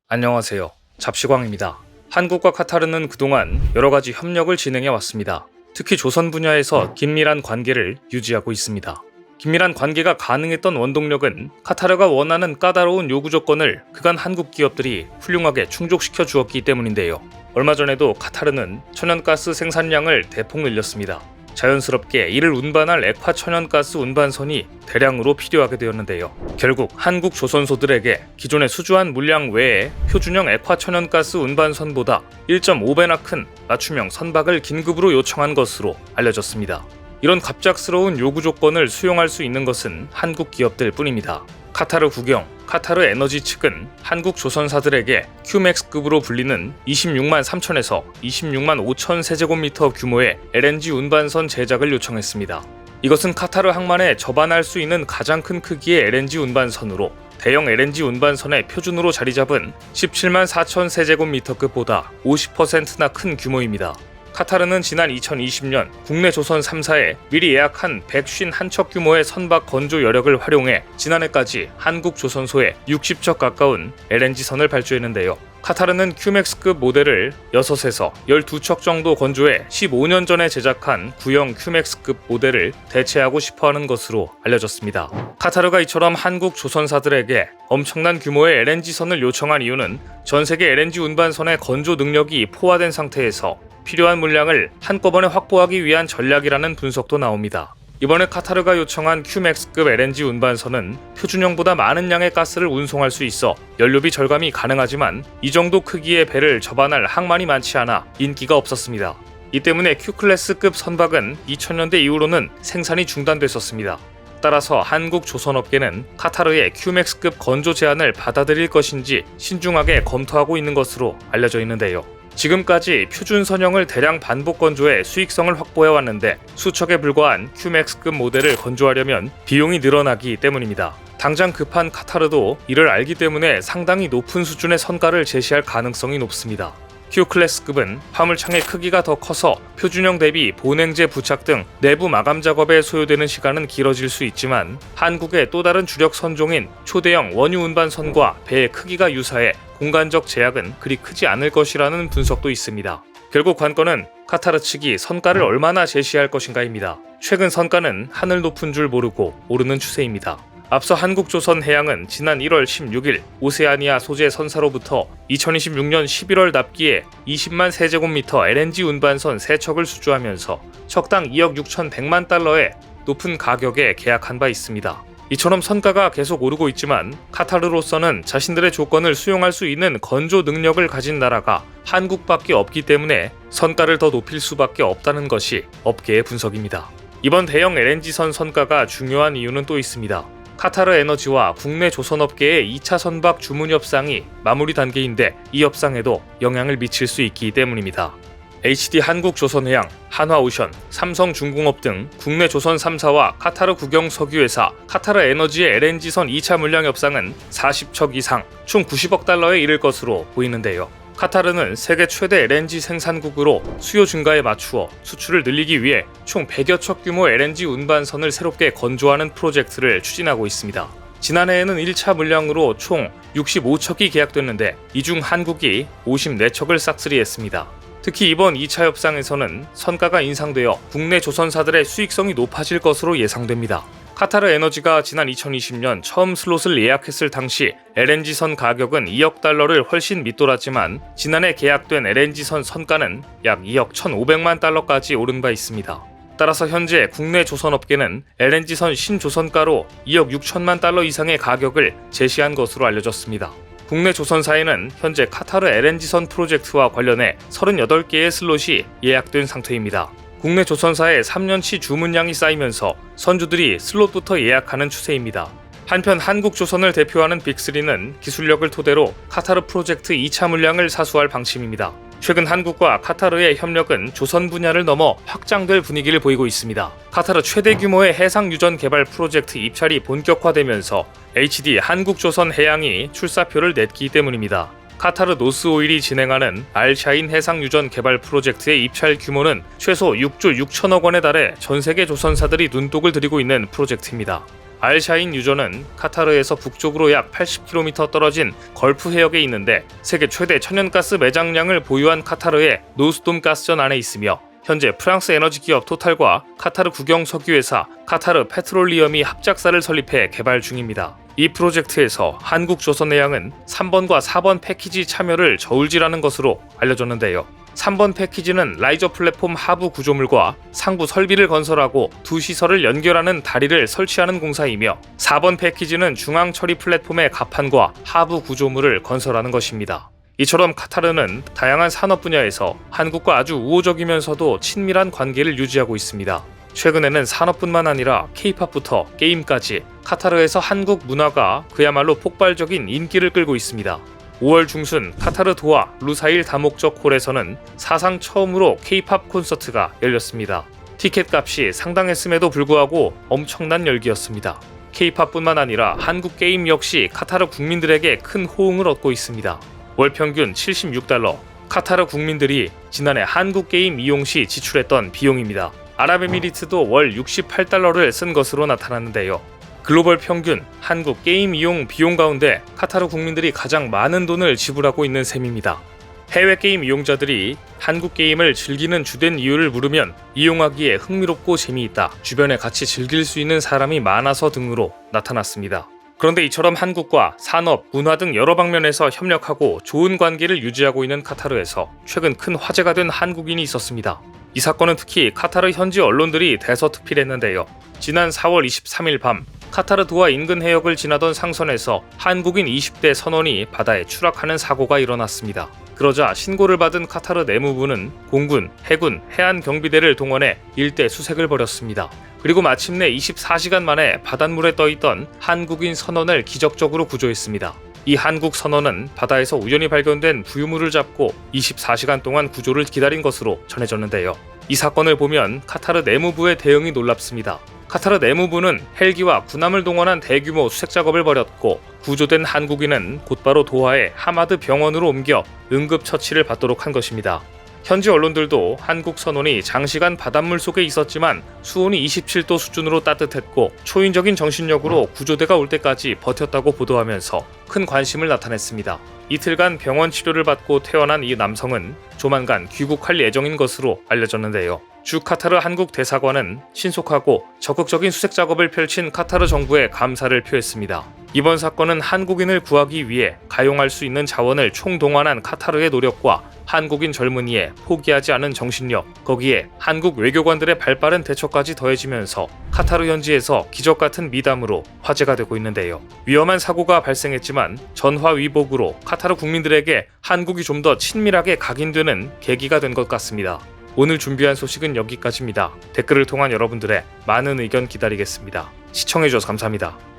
안녕하세요. 잡시광입니다. 한국과 카타르는 그동안 여러가지 협력을 진행해 왔습니다. 특히 조선 분야에서 긴밀한 관계를 유지하고 있습니다. 긴밀한 관계가 가능했던 원동력은 카타르가 원하는 까다로운 요구 조건을 그간 한국 기업들이 훌륭하게 충족시켜 주었기 때문인데요. 얼마 전에도 카타르는 천연가스 생산량을 대폭 늘렸습니다. 자연스럽게 이를 운반할 액화 천연가스 운반선이 대량으로 필요하게 되었는데요. 결국 한국 조선소들에게 기존의 수주한 물량 외에 표준형 액화 천연가스 운반선보다 1.5배나 큰 맞춤형 선박을 긴급으로 요청한 것으로 알려졌습니다. 이런 갑작스러운 요구 조건을 수용할 수 있는 것은 한국 기업들 뿐입니다. 카타르 국영, 카타르 에너지 측은 한국 조선사들에게 큐맥스급으로 불리는 26만 3천에서 26만 5천 세제곱미터 규모의 LNG 운반선 제작을 요청했습니다. 이것은 카타르 항만에 접안할 수 있는 가장 큰 크기의 LNG 운반선으로 대형 LNG 운반선의 표준으로 자리잡은 17만 4천 세제곱미터급보다 50%나 큰 규모입니다. 카타르는 지난 2020년 국내 조선 3사에 미리 예약한 151척 규모의 선박 건조 여력을 활용해 지난해까지 한국 조선소에 60척 가까운 LNG선을 발주했는데요. 카타르는 큐맥스급 모델을 6에서 12척 정도 건조해 15년 전에 제작한 구형 큐맥스급 모델을 대체하고 싶어하는 것으로 알려졌습니다. 카타르가 이처럼 한국 조선사들에게 엄청난 규모의 LNG선을 요청한 이유는 전 세계 LNG 운반선의 건조 능력이 포화된 상태에서 필요한 물량을 한꺼번에 확보하기 위한 전략이라는 분석도 나옵니다. 이번에 카타르가 요청한 큐맥스급 LNG 운반선은 표준형보다 많은 양의 가스를 운송할 수 있어 연료비 절감이 가능하지만 이 정도 크기의 배를 접안할 항만이 많지 않아 인기가 없었습니다. 이 때문에 Q클래스급 선박은 2000년대 이후로는 생산이 중단됐었습니다. 따라서 한국 조선업계는 카타르의 큐맥스급 건조 제안을 받아들일 것인지 신중하게 검토하고 있는 것으로 알려져 있는데요. 지금까지 표준 선형을 대량 반복 건조해 수익성을 확보해 왔는데 수척에 불과한 큐맥스급 모델을 건조하려면 비용이 늘어나기 때문입니다. 당장 급한 카타르도 이를 알기 때문에 상당히 높은 수준의 선가를 제시할 가능성이 높습니다. Q클래스급은 화물창의 크기가 더 커서 표준형 대비 보냉제 부착 등 내부 마감 작업에 소요되는 시간은 길어질 수 있지만 한국의 또 다른 주력 선종인 초대형 원유 운반선과 배의 크기가 유사해 공간적 제약은 그리 크지 않을 것이라는 분석도 있습니다. 결국 관건은 카타르 측이 선가를 얼마나 제시할 것인가입니다. 최근 선가는 하늘 높은 줄 모르고 오르는 추세입니다. 앞서 한국조선해양은 지난 1월 16일 오세아니아 소재 선사로부터 2026년 11월 납기에 20만 세제곱미터 LNG 운반선 3척을 수주하면서 척당 2억 6,100만 달러의 높은 가격에 계약한 바 있습니다. 이처럼 선가가 계속 오르고 있지만 카타르로서는 자신들의 조건을 수용할 수 있는 건조 능력을 가진 나라가 한국밖에 없기 때문에 선가를 더 높일 수밖에 없다는 것이 업계의 분석입니다. 이번 대형 LNG선 선가가 중요한 이유는 또 있습니다. 카타르 에너지와 국내 조선업계의 2차 선박 주문 협상이 마무리 단계인데 이 협상에도 영향을 미칠 수 있기 때문입니다. HD 한국조선해양, 한화오션, 삼성중공업 등 국내 조선 3사와 카타르 국영 석유회사, 카타르 에너지의 LNG선 2차 물량 협상은 40척 이상, 총 90억 달러에 이를 것으로 보이는데요. 카타르는 세계 최대 LNG 생산국으로 수요 증가에 맞추어 수출을 늘리기 위해 총 100여 척 규모 LNG 운반선을 새롭게 건조하는 프로젝트를 추진하고 있습니다. 지난해에는 1차 물량으로 총 65척이 계약됐는데 이 중 한국이 54척을 싹쓸이했습니다. 특히 이번 2차 협상에서는 선가가 인상되어 국내 조선사들의 수익성이 높아질 것으로 예상됩니다. 카타르 에너지가 지난 2020년 처음 슬롯을 예약했을 당시 LNG선 가격은 2억 달러를 훨씬 밑돌았지만 지난해 계약된 LNG선 선가는 약 2억 1,500만 달러까지 오른 바 있습니다. 따라서 현재 국내 조선업계는 LNG선 신조선가로 2억 6천만 달러 이상의 가격을 제시한 것으로 알려졌습니다. 국내 조선사에는 현재 카타르 LNG선 프로젝트와 관련해 38개의 슬롯이 예약된 상태입니다. 국내 조선사의 3년치 주문량이 쌓이면서 선주들이 슬롯부터 예약하는 추세입니다. 한편 한국조선을 대표하는 빅3는 기술력을 토대로 카타르 프로젝트 2차 물량을 사수할 방침입니다. 최근 한국과 카타르의 협력은 조선 분야를 넘어 확장될 분위기를 보이고 있습니다. 카타르 최대 규모의 해상 유전 개발 프로젝트 입찰이 본격화되면서 HD 한국조선해양이 출사표를 냈기 때문입니다. 카타르 노스오일이 진행하는 알샤인 해상 유전 개발 프로젝트의 입찰 규모는 최소 6조 6천억 원에 달해 전 세계 조선사들이 눈독을 들이고 있는 프로젝트입니다. 알샤인 유저는 카타르에서 북쪽으로 약 80km 떨어진 걸프 해역에 있는데 세계 최대 천연가스 매장량을 보유한 카타르의 노스돔 가스전 안에 있으며 현재 프랑스 에너지 기업 토탈과 카타르 국영 석유회사 카타르 페트롤리엄이 합작사를 설립해 개발 중입니다. 이 프로젝트에서 한국조선해양은 3번과 4번 패키지 참여를 저울질하는 것으로 알려졌는데요. 3번 패키지는 라이저 플랫폼 하부 구조물과 상부 설비를 건설하고 두 시설을 연결하는 다리를 설치하는 공사이며 4번 패키지는 중앙 처리 플랫폼의 갑판과 하부 구조물을 건설하는 것입니다. 이처럼 카타르는 다양한 산업 분야에서 한국과 아주 우호적이면서도 친밀한 관계를 유지하고 있습니다. 최근에는 산업뿐만 아니라 K-팝부터 게임까지 카타르에서 한국 문화가 그야말로 폭발적인 인기를 끌고 있습니다. 5월 중순 카타르 도하 루사일 다목적 홀에서는 사상 처음으로 K-팝 콘서트가 열렸습니다. 티켓 값이 상당했음에도 불구하고 엄청난 열기였습니다. K-팝뿐만 아니라 한국 게임 역시 카타르 국민들에게 큰 호응을 얻고 있습니다. 월 평균 $76, 카타르 국민들이 지난해 한국 게임 이용 시 지출했던 비용입니다. 아랍에미리트도 월 $68를 쓴 것으로 나타났는데요. 글로벌 평균 한국 게임 이용 비용 가운데 카타르 국민들이 가장 많은 돈을 지불하고 있는 셈입니다. 해외 게임 이용자들이 한국 게임을 즐기는 주된 이유를 물으면 이용하기에 흥미롭고 재미있다, 주변에 같이 즐길 수 있는 사람이 많아서 등으로 나타났습니다. 그런데 이처럼 한국과 산업, 문화 등 여러 방면에서 협력하고 좋은 관계를 유지하고 있는 카타르에서 최근 큰 화제가 된 한국인이 있었습니다. 이 사건은 특히 카타르 현지 언론들이 대서특필했는데요. 지난 4월 23일 밤 카타르 도하 인근 해역을 지나던 상선에서 한국인 20대 선원이 바다에 추락하는 사고가 일어났습니다. 그러자 신고를 받은 카타르 내무부는 공군, 해군, 해안경비대를 동원해 일대 수색을 벌였습니다. 그리고 마침내 24시간 만에 바닷물에 떠있던 한국인 선원을 기적적으로 구조했습니다. 이 한국 선원은 바다에서 우연히 발견된 부유물을 잡고 24시간 동안 구조를 기다린 것으로 전해졌는데요. 이 사건을 보면 카타르 내무부의 대응이 놀랍습니다. 카타르 내무부는 헬기와 군함을 동원한 대규모 수색 작업을 벌였고 구조된 한국인은 곧바로 도하의 하마드 병원으로 옮겨 응급처치를 받도록 한 것입니다. 현지 언론들도 한국 선원이 장시간 바닷물 속에 있었지만 수온이 27도 수준으로 따뜻했고 초인적인 정신력으로 구조대가 올 때까지 버텼다고 보도하면서 큰 관심을 나타냈습니다. 이틀간 병원 치료를 받고 퇴원한 이 남성은 조만간 귀국할 예정인 것으로 알려졌는데요. 주 카타르 한국 대사관은 신속하고 적극적인 수색 작업을 펼친 카타르 정부에 감사를 표했습니다. 이번 사건은 한국인을 구하기 위해 가용할 수 있는 자원을 총동원한 카타르의 노력과 한국인 젊은이의 포기하지 않은 정신력, 거기에 한국 외교관들의 발빠른 대처까지 더해지면서 카타르 현지에서 기적같은 미담으로 화제가 되고 있는데요. 위험한 사고가 발생했지만 전화위복으로 카타르 국민들에게 한국이 좀 더 친밀하게 각인되는 계기가 된 것 같습니다. 오늘 준비한 소식은 여기까지입니다. 댓글을 통한 여러분들의 많은 의견 기다리겠습니다. 시청해주셔서 감사합니다.